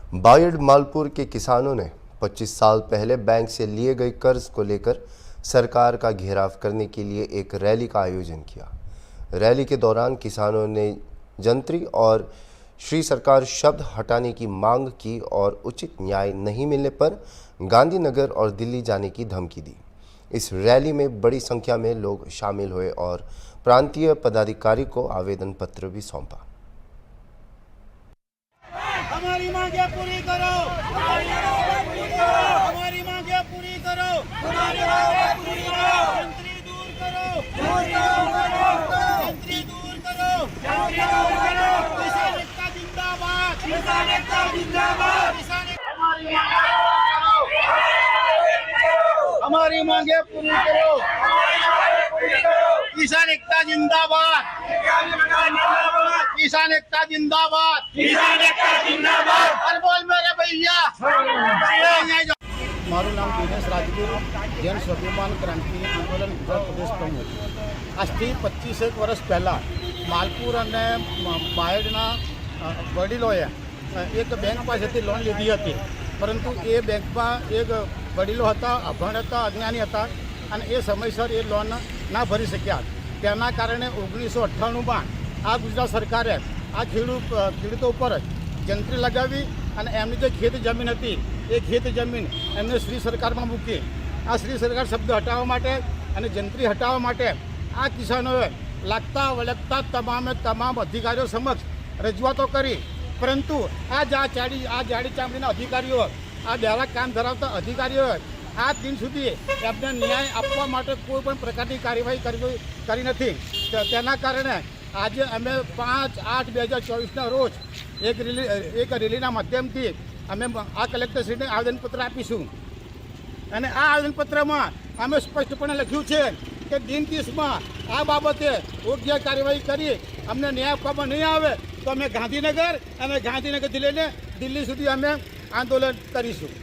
बायड मालपुर के किसानों ने 25 साल पहले बैंक से लिए गए कर्ज को लेकर सरकार का घेराव करने के लिए एक रैली का आयोजन किया। रैली के दौरान किसानों ने जंत्री और श्री सरकार शब्द हटाने की मांग की और उचित न्याय नहीं मिलने पर गांधीनगर और दिल्ली जाने की धमकी दी। इस रैली में बड़ी संख्या में लोग शामिल हुए और प्रांतीय पदाधिकारी को आवेदन पत्र भी सौंपा। हमारी मांगे पूरी करो, हमारी मांगे पूरी करो, मंत्री दूर करो, मंत्री दूर करो, किसान एकता जिंदाबाद, किसान एकता जिंदाबाद, हमारी मांगे पूरी करो, किसान एकता जिंदाबाद, किसान एकता जिंदाबाद, किसान एकता जिंदाबाद, और बोल मेरे भैया। મારું નામ દિનેશ રાજગીર, જન સ્વાભિમાન ક્રાંતિ આંદોલન ગુજરાત પ્રદેશ પ્રમુખ। આજથી 25 વર્ષ પહેલાં માલપુર અને બાયડના વડીલોએ એક બેંક પાસેથી લોન લીધી હતી, પરંતુ એ બેંકમાં એક વડીલો હતા, અભણ હતા, અજ્ઞાની હતા અને એ સમયસર એ લોન ના ભરી શક્યા। તેના કારણે 1998માં આ ગુજરાત સરકારે આ ખેડૂતો ઉપર જંત્રી લગાવી અને એમની જે ખેત જમીન હતી એ ખેત જમીન એમને શ્રી સરકારમાં મૂકી। આ શ્રી સરકાર શબ્દ હટાવવા માટે અને જંત્રી હટાવવા માટે આ કિસાનોએ લાગતા વળગતા તમામ અધિકારીઓ સમક્ષ રજૂઆતો કરી, પરંતુ આ જાડી ચામડીના અધિકારીઓ, આ ડેરા કામ ધરાવતા અધિકારીઓ આ દિન સુધી એમને ન્યાય આપવા માટે કોઈ પણ પ્રકારની કાર્યવાહી કરી નથી। તેના કારણે આજે અમે 5/8/2024ના રોજ એક રેલીના માધ્યમથી અમે આ કલેક્ટરશ્રીને આવેદનપત્ર આપીશું અને આ આવેદનપત્રમાં અમે સ્પષ્ટપણે લખ્યું છે કે દિન 30માં આ બાબતે યોગ્ય કાર્યવાહી કરી અમને ન્યાય આપવામાં નહીં આવે તો અમે ગાંધીનગરથી લઈને દિલ્હી સુધી અમે આંદોલન કરીશું।